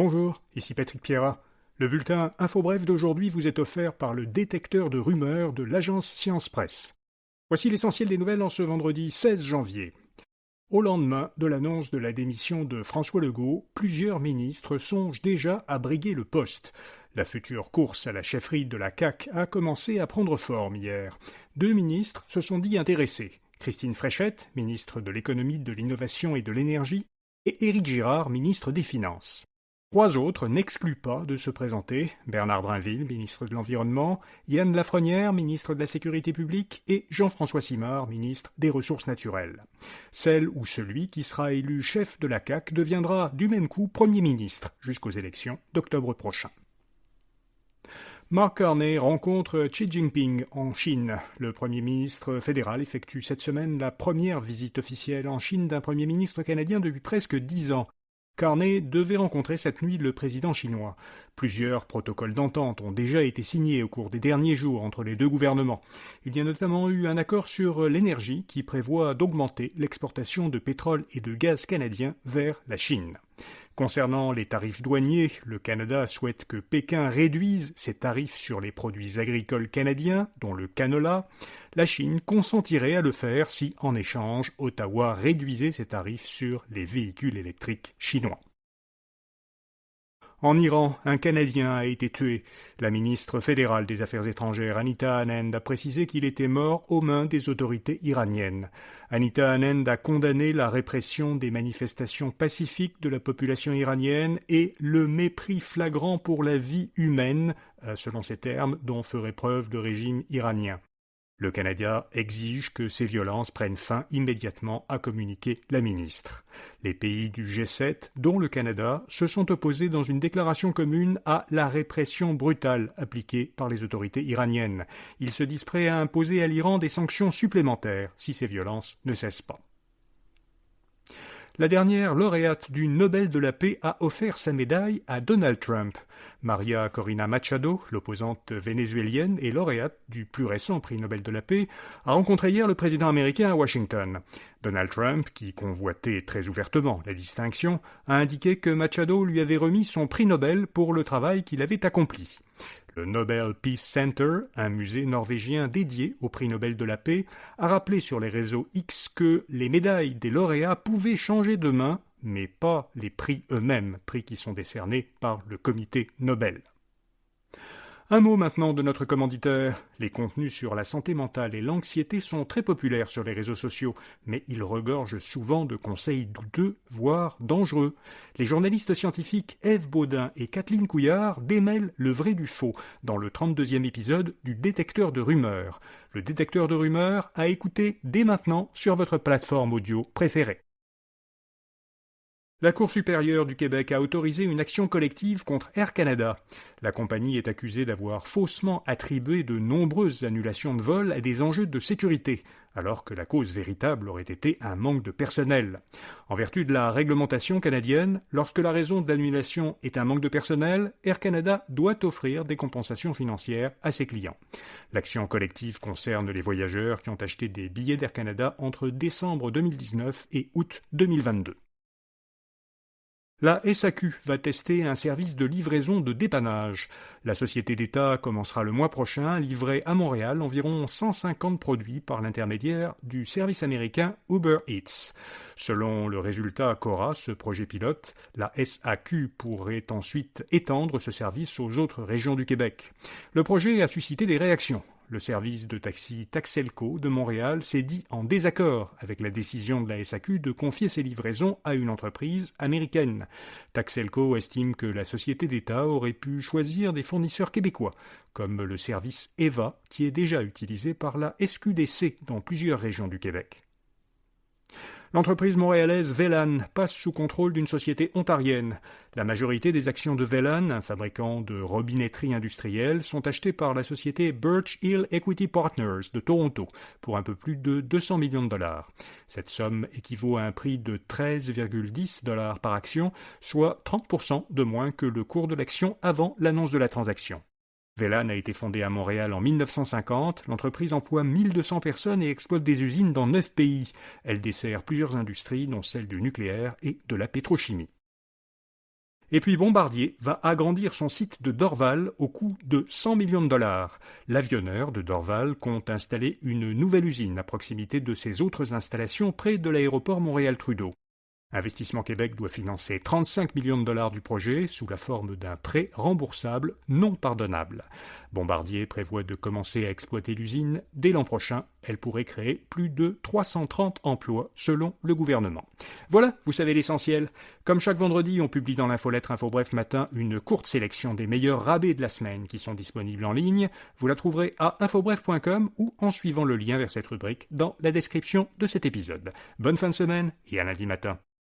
Bonjour, ici Patrick Pierrat. Le bulletin InfoBref d'aujourd'hui vous est offert par le détecteur de rumeurs de l'agence Science Presse. Voici l'essentiel des nouvelles en ce vendredi 16 janvier. Au lendemain de l'annonce de la démission de François Legault, plusieurs ministres songent déjà à briguer le poste. La future course à la chefferie de la CAQ a commencé à prendre forme hier. 2 ministres se sont dit intéressés. Christine Fréchette, ministre de l'Économie, de l'Innovation et de l'Énergie, et Éric Girard, ministre des Finances. 3 autres n'excluent pas de se présenter, Bernard Drinville, ministre de l'Environnement, Yann Lafrenière, ministre de la Sécurité publique, et Jean-François Simard, ministre des Ressources naturelles. Celle ou celui qui sera élu chef de la CAQ deviendra du même coup Premier ministre jusqu'aux élections d'octobre prochain. Mark Carney rencontre Xi Jinping en Chine. Le Premier ministre fédéral effectue cette semaine la première visite officielle en Chine d'un Premier ministre canadien depuis presque 10 ans. Carney devait rencontrer cette nuit le président chinois. Plusieurs protocoles d'entente ont déjà été signés au cours des derniers jours entre les deux gouvernements. Il y a notamment eu un accord sur l'énergie qui prévoit d'augmenter l'exportation de pétrole et de gaz canadien vers la Chine. Concernant les tarifs douaniers, le Canada souhaite que Pékin réduise ses tarifs sur les produits agricoles canadiens, dont le canola. La Chine consentirait à le faire si, en échange, Ottawa réduisait ses tarifs sur les véhicules électriques chinois. En Iran, un Canadien a été tué. La ministre fédérale des Affaires étrangères, Anita Anand, a précisé qu'il était mort aux mains des autorités iraniennes. Anita Anand a condamné la répression des manifestations pacifiques de la population iranienne et le mépris flagrant pour la vie humaine, selon ses termes, dont ferait preuve le régime iranien. Le Canada exige que ces violences prennent fin immédiatement, a communiqué la ministre. Les pays du G7, dont le Canada, se sont opposés dans une déclaration commune à la répression brutale appliquée par les autorités iraniennes. Ils se disent prêts à imposer à l'Iran des sanctions supplémentaires si ces violences ne cessent pas. La dernière lauréate du Nobel de la paix a offert sa médaille à Donald Trump. Maria Corina Machado, l'opposante vénézuélienne et lauréate du plus récent prix Nobel de la paix, a rencontré hier le président américain à Washington. Donald Trump, qui convoitait très ouvertement la distinction, a indiqué que Machado lui avait remis son prix Nobel pour le travail qu'il avait accompli. Le Nobel Peace Center, un musée norvégien dédié au prix Nobel de la paix, a rappelé sur les réseaux X que les médailles des lauréats pouvaient changer de main, mais pas les prix eux-mêmes, prix qui sont décernés par le comité Nobel. Un mot maintenant de notre commanditaire. Les contenus sur la santé mentale et l'anxiété sont très populaires sur les réseaux sociaux, mais ils regorgent souvent de conseils douteux, voire dangereux. Les journalistes scientifiques Ève Baudin et Kathleen Couillard démêlent le vrai du faux dans le 32e épisode du détecteur de rumeurs. Le détecteur de rumeurs à écouter dès maintenant sur votre plateforme audio préférée. La Cour supérieure du Québec a autorisé une action collective contre Air Canada. La compagnie est accusée d'avoir faussement attribué de nombreuses annulations de vols à des enjeux de sécurité, alors que la cause véritable aurait été un manque de personnel. En vertu de la réglementation canadienne, lorsque la raison de l'annulation est un manque de personnel, Air Canada doit offrir des compensations financières à ses clients. L'action collective concerne les voyageurs qui ont acheté des billets d'Air Canada entre décembre 2019 et août 2022. La SAQ va tester un service de livraison de dépannage. La société d'État commencera le mois prochain à livrer à Montréal environ 150 produits par l'intermédiaire du service américain Uber Eats. Selon le résultat qu'aura ce projet pilote, la SAQ pourrait ensuite étendre ce service aux autres régions du Québec. Le projet a suscité des réactions. Le service de taxi Taxelco de Montréal s'est dit en désaccord avec la décision de la SAQ de confier ses livraisons à une entreprise américaine. Taxelco estime que la société d'État aurait pu choisir des fournisseurs québécois, comme le service EVA, qui est déjà utilisé par la SQDC dans plusieurs régions du Québec. L'entreprise montréalaise Velan passe sous contrôle d'une société ontarienne. La majorité des actions de Velan, un fabricant de robinetterie industrielle, sont achetées par la société Birch Hill Equity Partners de Toronto pour un peu plus de 200 millions de dollars. Cette somme équivaut à un prix de 13,10 $ par action, soit 30% de moins que le cours de l'action avant l'annonce de la transaction. Velan a été fondée à Montréal en 1950. L'entreprise emploie 1200 personnes et exploite des usines dans 9 pays. Elle dessert plusieurs industries, dont celle du nucléaire et de la pétrochimie. Et puis Bombardier va agrandir son site de Dorval au coût de 100 millions de dollars. L'avionneur de Dorval compte installer une nouvelle usine à proximité de ses autres installations près de l'aéroport Montréal-Trudeau. Investissement Québec doit financer 35 millions de dollars du projet sous la forme d'un prêt remboursable non pardonnable. Bombardier prévoit de commencer à exploiter l'usine dès l'an prochain. Elle pourrait créer plus de 330 emplois selon le gouvernement. Voilà, vous savez l'essentiel. Comme chaque vendredi, on publie dans l'infolettre InfoBref Matin une courte sélection des meilleurs rabais de la semaine qui sont disponibles en ligne. Vous la trouverez à infobref.com ou en suivant le lien vers cette rubrique dans la description de cet épisode. Bonne fin de semaine et à lundi matin.